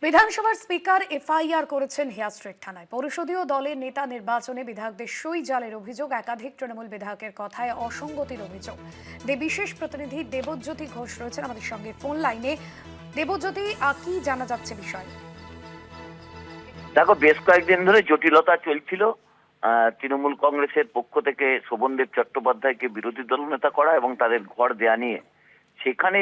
বিধানসভার speaker FIR করেছেন হেয়া স্ট্রিট থানায়। পরিষদীয় দলের নেতা নির্বাচনে বিধায়কদের সই জালের অভিযোগ, একাধিক তৃণমূল বিধায়কের কথায় অসঙ্গতির অভিযোগ। বিশেষ প্রতিনিধি দেবজ্যোতি ঘোষ রয়েছেন আমাদের সঙ্গে ফোন লাইনে। দেবজ্যোতি, কি জানা যাচ্ছে বিষয়? দেখো, বেশ কয়েকদিন ধরে জটিলতা চলছিল। তৃণমূল কংগ্রেসের পক্ষ থেকে শোভনদেব চট্টোপাধ্যায়কে বিরোধী দলনেতা করা এবং তাদের ঘর দেয়া নিয়ে সেখানে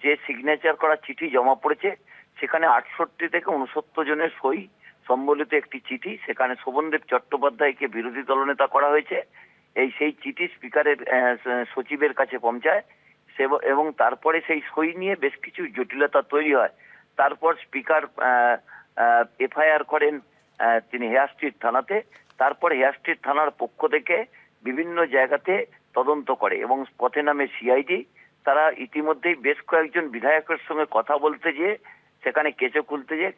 যে সিগনেচার করা চিঠি জমা পড়েছে, সেখানে 68 থেকে 69 জনের সই সম্বলিত একটি চিঠি, সেখানে শোভনদেব চট্টোপাধ্যায়কে বিরোধী দলনেতা করা হয়েছে। সেই চিঠি স্পিকারের সচিবের কাছে পৌঁছায় এবং তারপরে সেই সই নিয়ে বেশ কিছু জটিলতা তৈরি হয়। তারপর স্পিকার এফআইআর করেন তিনি হেয়া স্ট্রিট থানাতে। তারপর হেয়া স্ট্রিট থানার পক্ষ থেকে বিভিন্ন জায়গাতে তদন্ত করে এবং পথে নামে সিআইডি। তারা ইতিমধ্যেই বেশ কয়েকজন বিধায়কের সঙ্গে কথা বলতে গিয়ে সেখানে কেঁচো খুলতে গিয়ে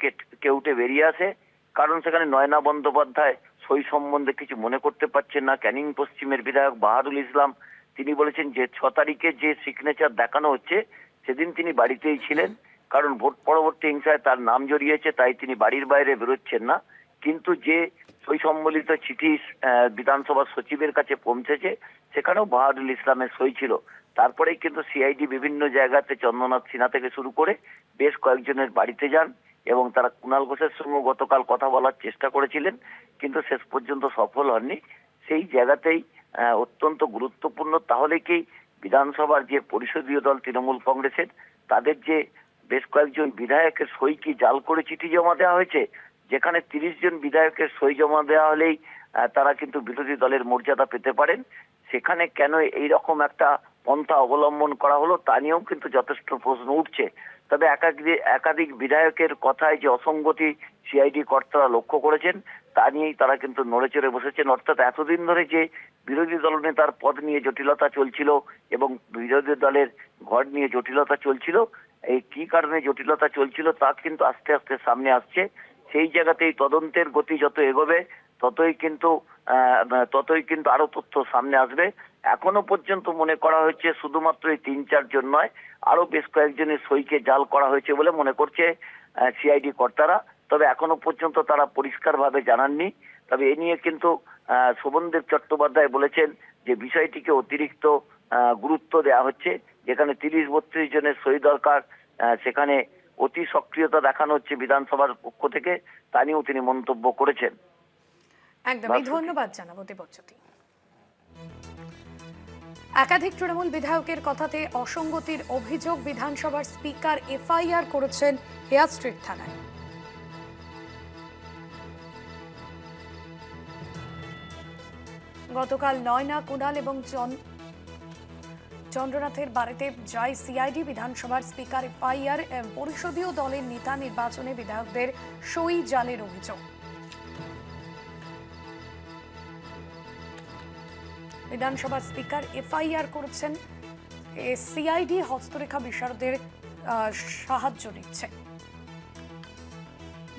কেউটে বেরিয়ে আসে। কারণ সেখানে নয়না বন্দ্যোপাধ্যায় সই সম্বন্ধে কিছু মনে করতে পারছেন না। ক্যানিং পশ্চিমের বিধায়ক বাহাদুল ইসলাম তিনি বলেছেন যে 6 তারিখে যে সিগনেচার দেখানো হচ্ছে সেদিন তিনি বাড়িতেই ছিলেন, কারণ ভোট পরবর্তী হিংসায় তার নাম জড়িয়েছে, তাই তিনি বাড়ির বাইরে বেরোচ্ছেন না। কিন্তু যে সই সম্বলিত চিঠি বিধানসভার সচিবের কাছে পৌঁছেছে সেখানেও বাহাদুল ইসলামের সই ছিল। তারপরেই কিন্তু সিআইডি বিভিন্ন জায়গাতে চন্দ্রনাথ সিনহা থেকে শুরু করে বেশ কয়েকজনের বাড়িতে যান এবং তারা কুণাল ঘোষের সঙ্গে গতকাল কথা বলার চেষ্টা করেছিলেন, কিন্তু শেষ পর্যন্ত সফল হননি। সেই জায়গাতেই অত্যন্ত গুরুত্বপূর্ণ, তাহলে কি বিধানসভার যে পরিষদীয় দল তৃণমূল কংগ্রেসের তাদের যে বেশ কয়েকজন বিধায়কের সই কি জাল করে চিঠি জমা দেওয়া হয়েছে, যেখানে 30 জন বিধায়কের সই জমা দেওয়া হলেই তারা কিন্তু বিরোধী দলের মর্যাদা পেতে পারেন। সেখানে কেন এইরকম একটা পন্থা অবলম্বন করা হলো তা নিয়েও কিন্তু যথেষ্ট প্রশ্ন উঠছে। তবে একাধিক বিধায়কের কথায় যে অসঙ্গতি সিআইডি কর্তারা লক্ষ্য করেছেন তা নিয়েই তারা কিন্তু নড়েচড়ে বসেছেন। অর্থাৎ এতদিন ধরে যে বিরোধী দলনেতার পদ নিয়ে জটিলতা চলছিল এবং বিরোধী দলের ঘর নিয়ে জটিলতা চলছিল, এই কি কারণে জটিলতা চলছিল তা কিন্তু আস্তে আস্তে সামনে আসছে। সেই জায়গাতেই তদন্তের গতি যত এগোবে ততই কিন্তু আরো তথ্য সামনে আসবে। এখনো পর্যন্ত মনে করা হচ্ছে শুধুমাত্র এই 3-4 জন নয়, আরো বেশ কয়েকজনের সইকে জাল করা হয়েছে বলে মনে করছে সিআইডি কর্তারা। তবে এখনো পর্যন্ত তারা পরিষ্কারভাবে জানাননি। তবে এ নিয়ে কিন্তু শোভনদেব চট্টোপাধ্যায় বলেছেন যে বিষয়টিকে অতিরিক্ত গুরুত্ব দেওয়া হচ্ছে। যেখানে 30-32 জনের সই দরকার, সেখানে অতি সক্রিয়তা দেখানো হচ্ছে বিধানসভার পক্ষ থেকে, তা নিয়েও তিনি মন্তব্য করেছেন। একদমই ধন্যবাদ জানাবো দেবজ্যোতি। একাধিক তৃণমূল বিধায়কের কথাতে অসঙ্গতির অভিযোগ, বিধানসভার স্পিকার এফআইআর করেছেন হেয়া স্ট্রিট থানায়। গতকাল নয়না, কুণাল এবং চন্দ্রনাথের বাড়িতে যায় সিআইডি। বিধানসভার স্পিকার এফআইআর, পরিষদীয় দলের নেতা নির্বাচনে বিধায়কদের সই জালের অভিযোগ। বিধানসভার স্পিকার এফআইআর করেছেন, সিআইডি হস্তরেখা বিশারদের সাহায্য নিচ্ছে।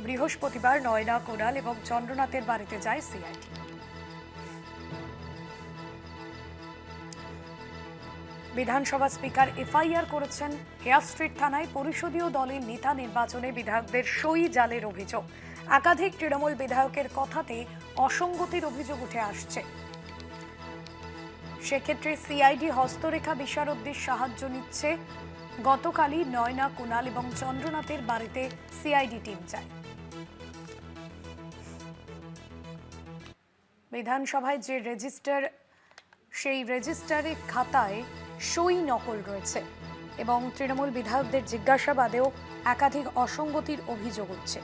বৃহস্পতিবার নয়না, কুণাল এবং চন্দ্রনাথের বাড়িতে যায় সিআইডি। বিধানসভা স্পিকার এফআইআর করেছেন হেয়া স্ট্রিট থানায়। পরিষদীয় দলের নেতা নির্বাচনে বিধায়কদের সই জালের অভিযোগ, একাধিক তৃণমূল বিধায়কের কথাতে অসঙ্গতির অভিযোগ উঠে আসছে। সেক্ষেত্রে সিআইডি হস্তরেখা বিশারদদের সাহায্য নিচ্ছে। গতকালই নয়না, কুণাল এবং চন্দ্রনাথের বাড়িতে সিআইডি টিম যায়। বিধানসভায় যে রেজিস্টার, সেই রেজিস্টারে খাতায় সই নকল রয়েছে এবং তৃণমূল বিধায়কদের জিজ্ঞাসাবাদেও একাধিক অসঙ্গতির অভিযোগ উঠছে।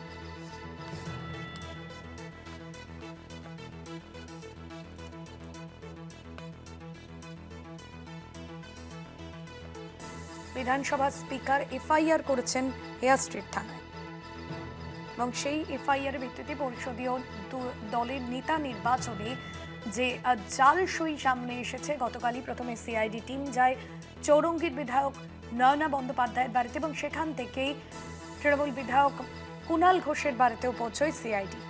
বিধানসভা স্পিকার এফআইআর করেছেন হেয়া স্ট্রিট থানায় এবং সেই এফআইআর ভিত্তিতে পরিষদীয় দলের নেতা নির্বাচনে যে জাল সই সামনে এসেছে। গতকালই প্রথমে সিআইডি টিম যায় চৌরঙ্গীর বিধায়ক নয়না বন্দ্যোপাধ্যায়ের বাড়িতে এবং সেখান থেকেই তৃণমূল বিধায়ক কুণাল ঘোষের বাড়িতেও পৌঁছয় সিআইডি।